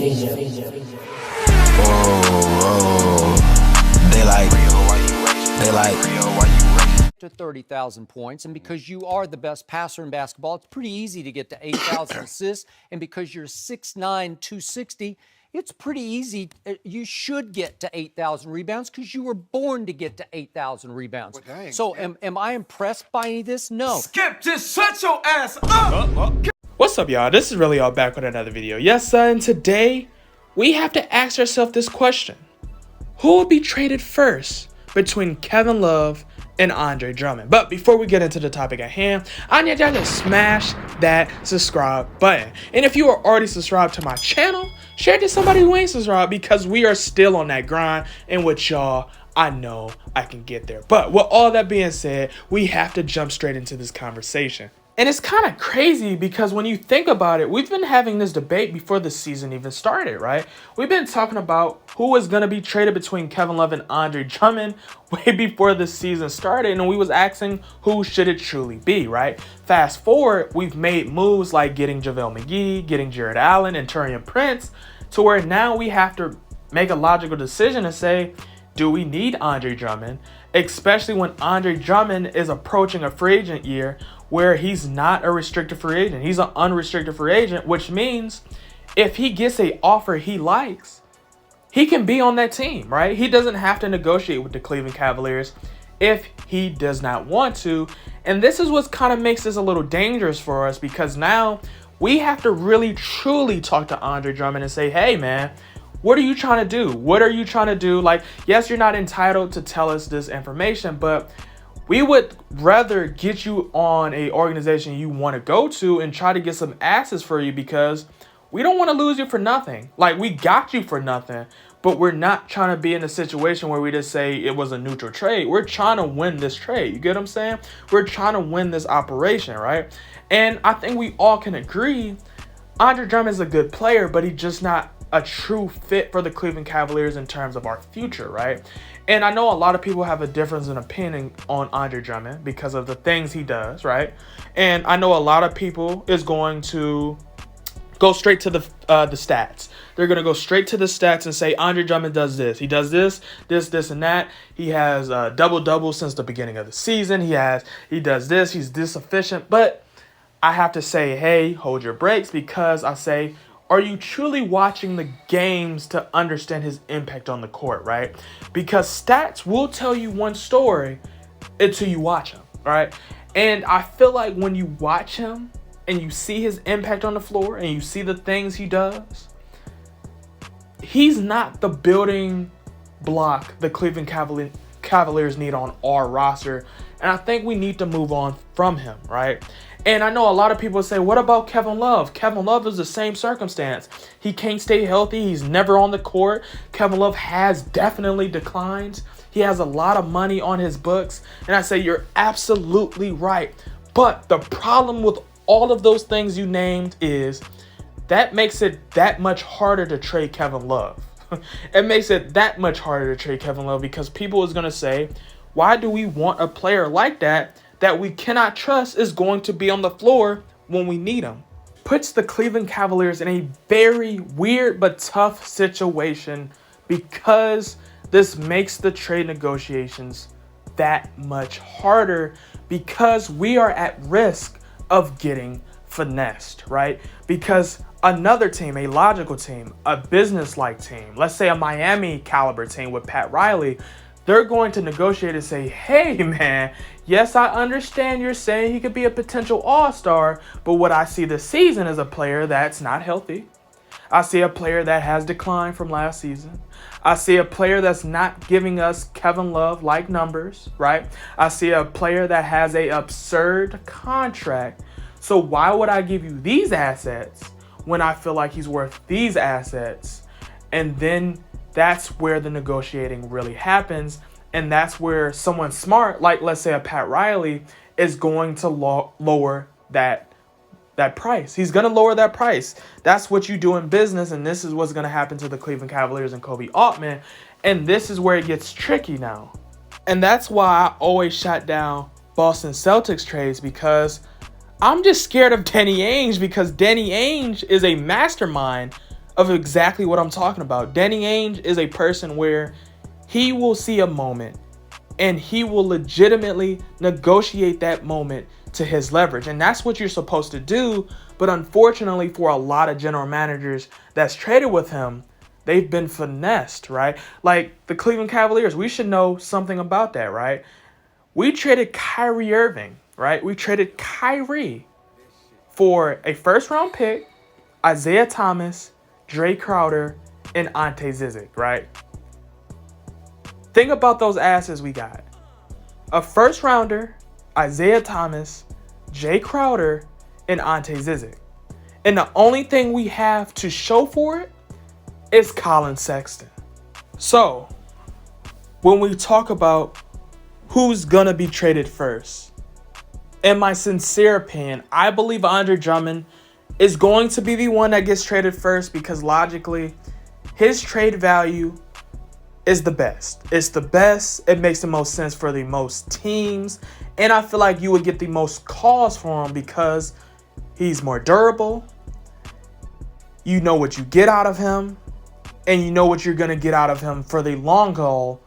To 30,000 points, and because you are the best passer in basketball, it's pretty easy to get to 8,000 assists, and because you're 6'9", 260, it's pretty easy. You should get to 8,000 rebounds because you were born to get to 8,000 rebounds. Well, dang, so am I impressed by any of this? No. Skip, just shut your ass up! What's up, y'all? This is Relly, all back with another video. Yes, son, today we have to ask ourselves this question. Who will be traded first between Kevin Love and Andre Drummond? But before we get into the topic at hand, I need y'all to smash that subscribe button. And if you are already subscribed to my channel, share it to somebody who ain't subscribed, because we are still on that grind. And with y'all, I know I can get there. But with all that being said, we have to jump straight into this conversation. And it's kind of crazy because when you think about it, we've been having this debate before the season even started, right? We've been talking about who is going to be traded between Kevin Love and Andre Drummond way before the season started. And we was asking who should it truly be, right? Fast forward, we've made moves like getting JaVale McGee, getting Jared Allen, and Taurean Prince, to where now we have to make a logical decision and say, do we need Andre Drummond? Especially when Andre Drummond is approaching a free agent year where he's not a restricted free agent. He's an unrestricted free agent, which means if he gets an offer he likes, he can be on that team, right? He doesn't have to negotiate with the Cleveland Cavaliers if he does not want to. And this is what kind of makes this a little dangerous for us, because now we have to really truly talk to Andre Drummond and say, hey, man, what are you trying to do? What are you trying to do? Like, yes, you're not entitled to tell us this information, but we would rather get you on a organization you want to go to and try to get some assets for you, because we don't want to lose you for nothing. Like, we got you for nothing, but we're not trying to be in a situation where we just say it was a neutral trade. We're trying to win this trade. You get what I'm saying? We're trying to win this operation, right? And I think we all can agree Andre Drummond is a good player, but he's just not a true fit for the Cleveland Cavaliers in terms of our future, right? And I know a lot of people have a difference in opinion on Andre Drummond because of the things he does, right? And I know a lot of people is going to go straight to the stats. They're going to go straight to the stats and say Andre Drummond does this. He does this, and that. He has a double-double since the beginning of the season. He does this. He's this efficient. But I have to say, hey, hold your brakes, because I say, are you truly watching the games to understand his impact on the court, right? Because stats will tell you one story until you watch him, right? And I feel like when you watch him and you see his impact on the floor and you see the things he does, he's not the building block the Cleveland Cavaliers need on our roster. And I think we need to move on from him, right? And I know a lot of people say, what about Kevin Love? Kevin Love is the same circumstance. He can't stay healthy. He's never on the court. Kevin Love has definitely declined. He has a lot of money on his books. And I say, you're absolutely right. But the problem with all of those things you named is that makes it that much harder to trade Kevin Love. It makes it that much harder to trade Kevin Love, because people is going to say, why do we want a player like that we cannot trust is going to be on the floor when we need him? Puts the Cleveland Cavaliers in a very weird but tough situation, because this makes the trade negotiations that much harder, because we are at risk of getting finessed, right? Because another team, a logical team, a business-like team, let's say a Miami caliber team with Pat Riley, they're going to negotiate and say, hey, man, yes, I understand you're saying he could be a potential all-star, but what I see this season is a player that's not healthy. I see a player that has declined from last season. I see a player that's not giving us Kevin Love-like numbers, right? I see a player that has an absurd contract. So why would I give you these assets when I feel like he's worth these assets? And then that's where the negotiating really happens. And that's where someone smart, like let's say a Pat Riley, is going to lower that price. He's going to lower that price. That's what you do in business. And this is what's going to happen to the Cleveland Cavaliers and Kobe Altman. And this is where it gets tricky now. And that's why I always shot down Boston Celtics trades, because I'm just scared of Danny Ainge, because Danny Ainge is a mastermind of exactly what I'm talking about. Danny Ainge is a person where he will see a moment and he will legitimately negotiate that moment to his leverage. And that's what you're supposed to do. But unfortunately, for a lot of general managers that's traded with him, they've been finessed, right? Like the Cleveland Cavaliers, we should know something about that, right? We traded Kyrie Irving, right? We traded Kyrie for a first-round pick, Isaiah Thomas, Dre Crowder, and Ante Zizic, right? Think about those asses we got. A first-rounder, Isaiah Thomas, Jay Crowder, and Ante Zizic. And the only thing we have to show for it is Colin Sexton. So, when we talk about who's going to be traded first, in my sincere opinion, I believe Andre Drummond is going to be the one that gets traded first because logically, his trade value is the best. It's the best. It makes the most sense for the most teams. And I feel like you would get the most calls for him because he's more durable. You know what you get out of him. And you know what you're going to get out of him for the long haul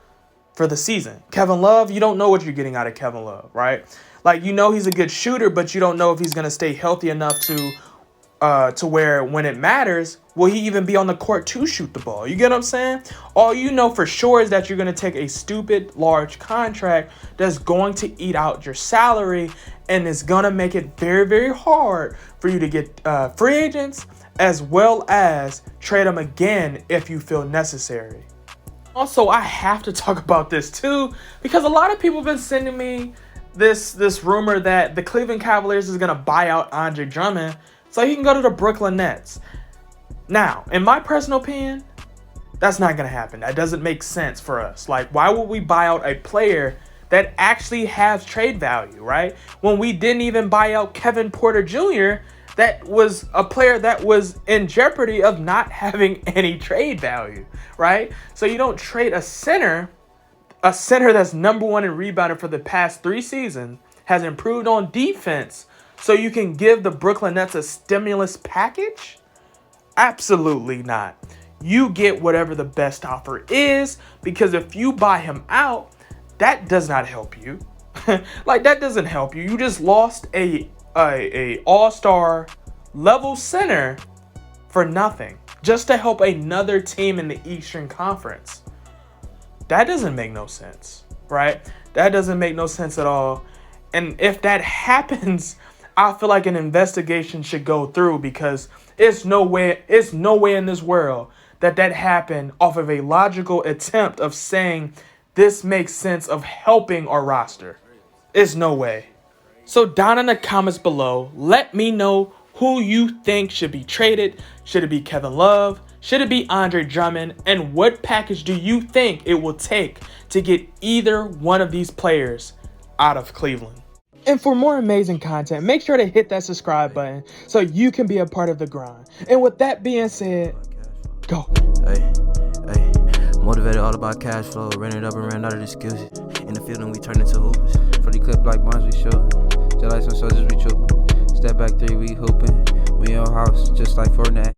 for the season. Kevin Love, you don't know what you're getting out of Kevin Love, right? Like, you know he's a good shooter, but you don't know if he's going to stay healthy enough to where when it matters, will he even be on the court to shoot the ball? You get what I'm saying? All you know for sure is that you're going to take a stupid large contract that's going to eat out your salary and is going to make it very, very hard for you to get free agents as well as trade them again if you feel necessary. Also, I have to talk about this too because a lot of people have been sending me this rumor that the Cleveland Cavaliers is going to buy out Andre Drummond so he can go to the Brooklyn Nets. Now, in my personal opinion, that's not going to happen. That doesn't make sense for us. Like, why would we buy out a player that actually has trade value, right? When we didn't even buy out Kevin Porter Jr., that was a player that was in jeopardy of not having any trade value, right? So you don't trade a center that's number one in rebounding for the past 3 seasons, has improved on defense, so you can give the Brooklyn Nets a stimulus package? Absolutely not. You get whatever the best offer is, because if you buy him out, that does not help you. Like, that doesn't help you. You just lost a all-star level center for nothing, just to help another team in the Eastern Conference. That doesn't make no sense, right? That doesn't make no sense at all. And if that happens, I feel like an investigation should go through, because it's no way in this world that happened off of a logical attempt of saying this makes sense of helping our roster. It's no way. So down in the comments below, let me know who you think should be traded. Should it be Kevin Love? Should it be Andre Drummond? And what package do you think it will take to get either one of these players out of Cleveland? And for more amazing content, make sure to hit that subscribe button so you can be a part of the grind. And with that being said, go. Hey. Motivated all about cash flow, ran it up and ran out of excuses. In the field and we turn into hoopers. For the clip like bonds we shoot. Just like some soldiers we trooping. Step back 3, we hooping. We in your house just like Fortnite.